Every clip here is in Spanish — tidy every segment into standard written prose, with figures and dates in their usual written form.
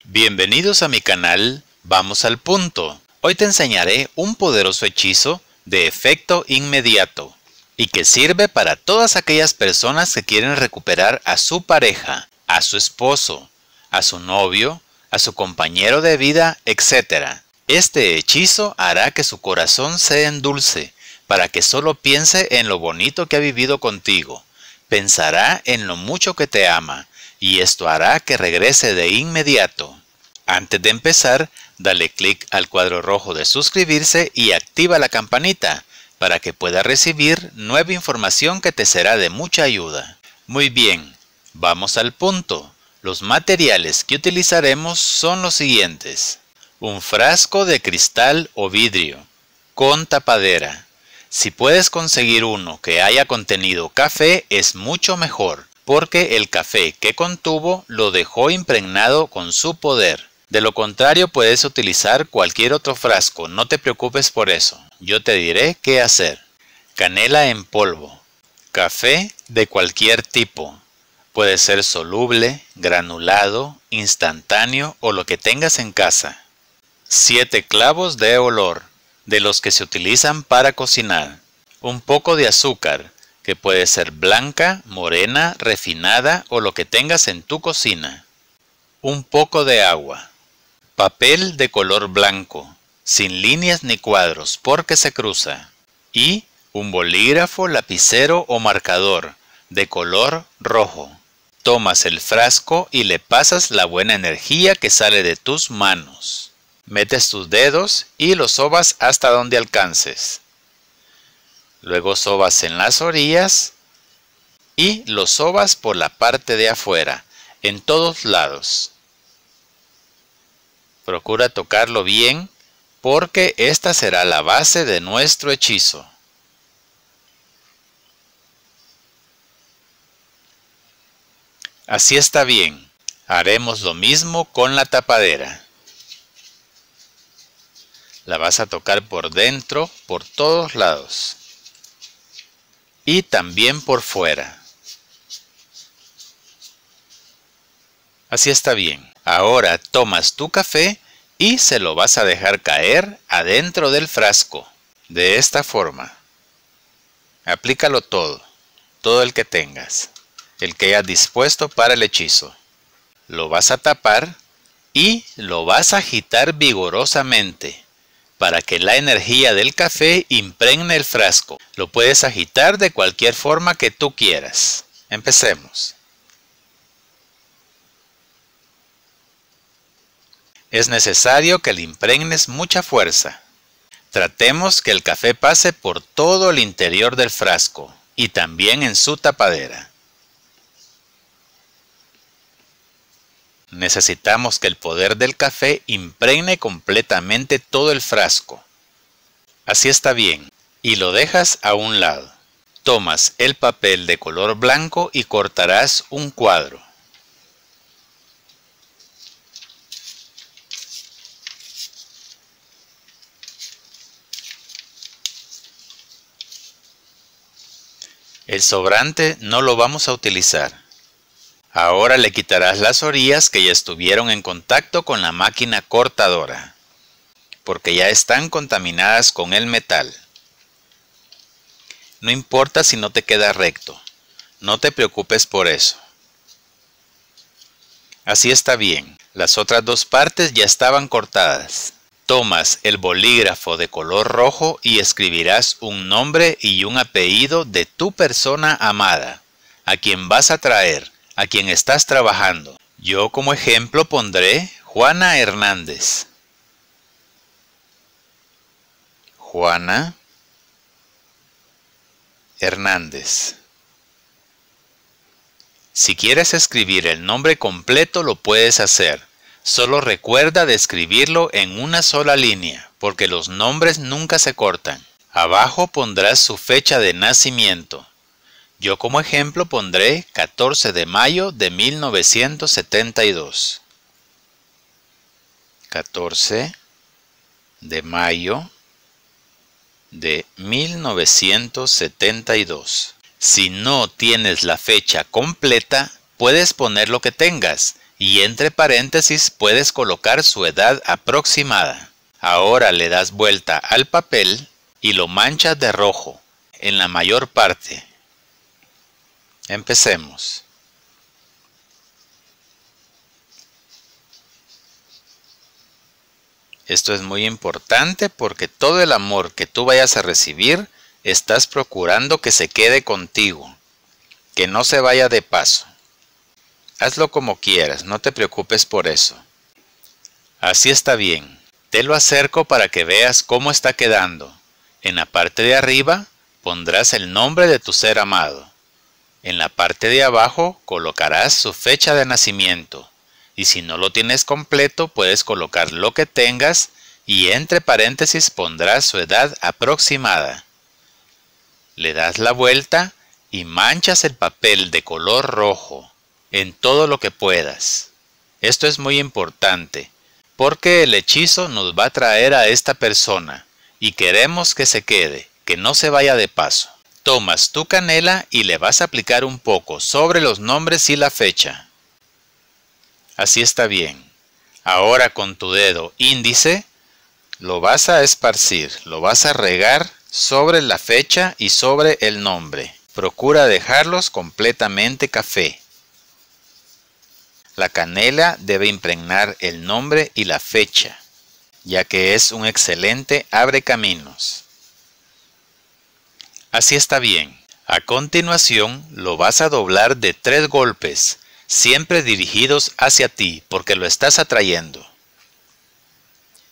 Bienvenidos a mi canal, vamos al punto. Hoy te enseñaré un poderoso hechizo de efecto inmediato y que sirve para todas aquellas personas que quieren recuperar a su pareja, a su esposo, a su novio, a su compañero de vida, etc. Este hechizo hará que su corazón se endulce para que solo piense en lo bonito que ha vivido contigo. Pensará en lo mucho que te ama y esto hará que regrese de inmediato. Antes de empezar, dale clic al cuadro rojo de suscribirse y activa la campanita para que puedas recibir nueva información que te será de mucha ayuda. Muy bien, vamos al punto. Los materiales que utilizaremos son los siguientes. Un frasco de cristal o vidrio con tapadera. Si puedes conseguir uno que haya contenido café es mucho mejor, porque el café que contuvo lo dejó impregnado con su poder. De lo contrario puedes utilizar cualquier otro frasco, no te preocupes por eso, yo te diré qué hacer. Canela en polvo. Café de cualquier tipo. Puede ser soluble, granulado, instantáneo o lo que tengas en casa. 7 clavos de olor, de los que se utilizan para cocinar. Un poco de azúcar, que puede ser blanca, morena, refinada o lo que tengas en tu cocina. Un poco de agua. Papel de color blanco, sin líneas ni cuadros porque se cruza. Y un bolígrafo, lapicero o marcador, de color rojo. Tomas el frasco y le pasas la buena energía que sale de tus manos. Metes tus dedos y los sobas hasta donde alcances. Luego sobas en las orillas y los sobas por la parte de afuera, en todos lados. Procura tocarlo bien porque esta será la base de nuestro hechizo. Así está bien. Haremos lo mismo con la tapadera. La vas a tocar por dentro, por todos lados. Y también por fuera. Así está bien. Ahora tomas tu café y se lo vas a dejar caer adentro del frasco. De esta forma. Aplícalo todo el que tengas. El que hayas dispuesto para el hechizo. Lo vas a tapar y lo vas a agitar vigorosamente para que la energía del café impregne el frasco. Lo puedes agitar de cualquier forma que tú quieras. Empecemos. Es necesario que le impregnes mucha fuerza. Tratemos que el café pase por todo el interior del frasco y también en su tapadera. Necesitamos que el poder del café impregne completamente todo el frasco. Así está bien, y lo dejas a un lado. Tomas el papel de color blanco y cortarás un cuadro. El sobrante no lo vamos a utilizar. Ahora le quitarás las orillas que ya estuvieron en contacto con la máquina cortadora, porque ya están contaminadas con el metal. No importa si no te queda recto, no te preocupes por eso. Así está bien, las otras dos partes ya estaban cortadas. Tomas el bolígrafo de color rojo y escribirás un nombre y un apellido de tu persona amada, a quien vas a traer, a quien estás trabajando. Yo como ejemplo pondré Juana Hernández. Juana Hernández. Si quieres escribir el nombre completo lo puedes hacer. Solo recuerda de escribirlo en una sola línea, porque los nombres nunca se cortan. Abajo pondrás su fecha de nacimiento. Yo como ejemplo pondré 14 de mayo de 1972. 14 de mayo de 1972. Si no tienes la fecha completa, puedes poner lo que tengas y entre paréntesis puedes colocar su edad aproximada. Ahora le das vuelta al papel y lo manchas de rojo en la mayor parte. Empecemos. Esto es muy importante porque todo el amor que tú vayas a recibir, estás procurando que se quede contigo, que no se vaya de paso. Hazlo como quieras, no te preocupes por eso. Así está bien. Te lo acerco para que veas cómo está quedando. En la parte de arriba pondrás el nombre de tu ser amado. En la parte de abajo colocarás su fecha de nacimiento. Y si no lo tienes completo, puedes colocar lo que tengas y entre paréntesis pondrás su edad aproximada. Le das la vuelta y manchas el papel de color rojo en todo lo que puedas. Esto es muy importante porque el hechizo nos va a traer a esta persona y queremos que se quede, que no se vaya de paso. Tomas tu canela y le vas a aplicar un poco sobre los nombres y la fecha. Así está bien. Ahora con tu dedo índice lo vas a esparcir, lo vas a regar sobre la fecha y sobre el nombre. Procura dejarlos completamente café. La canela debe impregnar el nombre y la fecha, ya que es un excelente abrecaminos. Así está bien. A continuación lo vas a doblar de 3 golpes, siempre dirigidos hacia ti, porque lo estás atrayendo.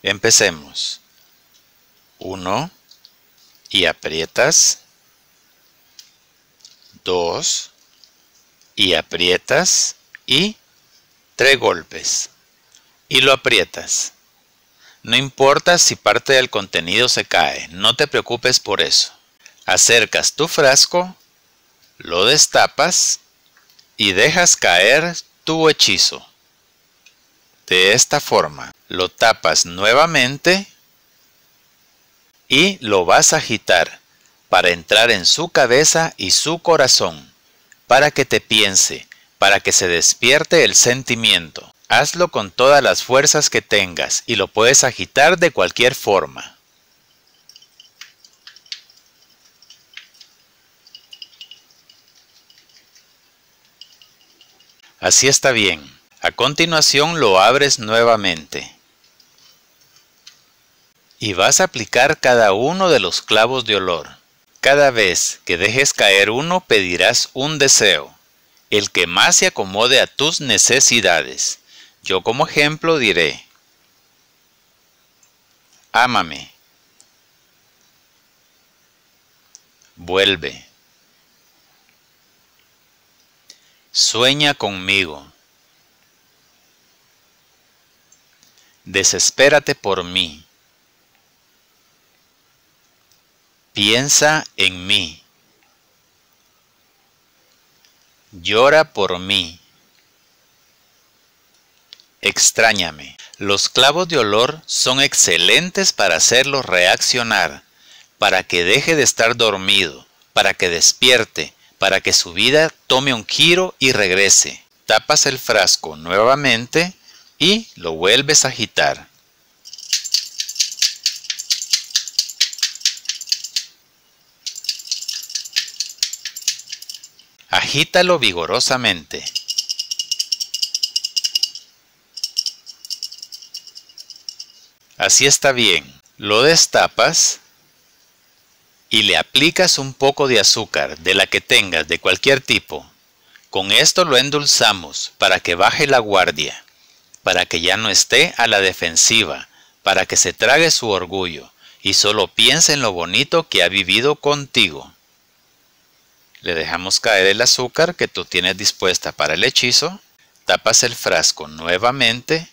Empecemos. 1 y aprietas. 2 y aprietas y 3 golpes y lo aprietas. No importa si parte del contenido se cae, no te preocupes por eso. Acercas tu frasco, lo destapas y dejas caer tu hechizo. De esta forma, lo tapas nuevamente y lo vas a agitar para entrar en su cabeza y su corazón, para que te piense, para que se despierte el sentimiento. Hazlo con todas las fuerzas que tengas y lo puedes agitar de cualquier forma. Así está bien. A continuación lo abres nuevamente. Y vas a aplicar cada uno de los clavos de olor. Cada vez que dejes caer uno pedirás un deseo, el que más se acomode a tus necesidades. Yo como ejemplo diré: ámame, vuelve, sueña conmigo, desespérate por mí, piensa en mí, llora por mí, extrañame. Los clavos de olor son excelentes para hacerlo reaccionar, para que deje de estar dormido, para que despierte, para que su vida tome un giro y regrese. Tapas el frasco nuevamente y lo vuelves a agitar. Agítalo vigorosamente. Así está bien. Lo destapas y le aplicas un poco de azúcar, de la que tengas, de cualquier tipo. Con esto lo endulzamos para que baje la guardia, para que ya no esté a la defensiva, para que se trague su orgullo y solo piense en lo bonito que ha vivido contigo. Le dejamos caer el azúcar que tú tienes dispuesta para el hechizo, tapas el frasco nuevamente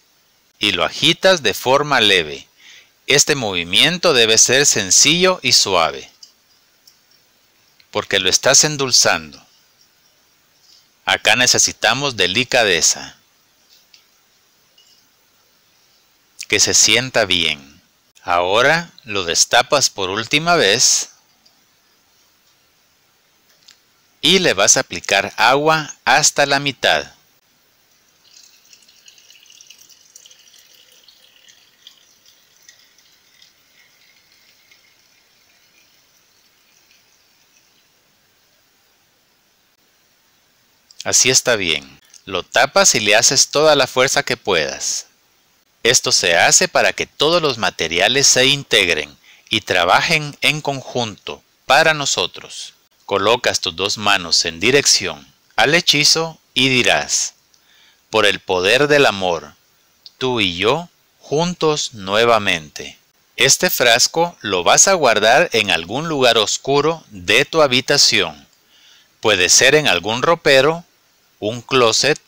y lo agitas de forma leve. Este movimiento debe ser sencillo y suave, porque lo estás endulzando. Acá necesitamos delicadeza. Que se sienta bien. Ahora lo destapas por última vez y le vas a aplicar agua hasta la mitad. Así está bien. Lo tapas y le haces toda la fuerza que puedas. Esto se hace para que todos los materiales se integren y trabajen en conjunto para nosotros. Colocas tus dos manos en dirección al hechizo y dirás: por el poder del amor, tú y yo juntos nuevamente. Este frasco lo vas a guardar en algún lugar oscuro de tu habitación. Puede ser en algún ropero, un closet,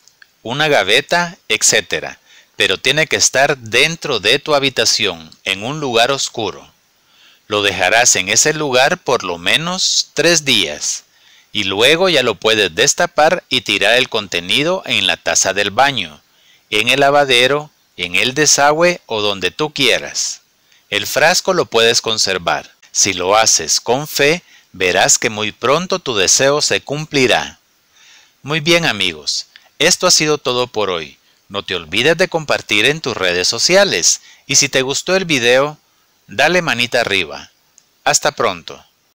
una gaveta, etc. Pero tiene que estar dentro de tu habitación, en un lugar oscuro. Lo dejarás en ese lugar por lo menos 3 días. Y luego ya lo puedes destapar y tirar el contenido en la taza del baño, en el lavadero, en el desagüe o donde tú quieras. El frasco lo puedes conservar. Si lo haces con fe, verás que muy pronto tu deseo se cumplirá. Muy bien, amigos, esto ha sido todo por hoy. No te olvides de compartir en tus redes sociales y si te gustó el video, dale manita arriba. Hasta pronto.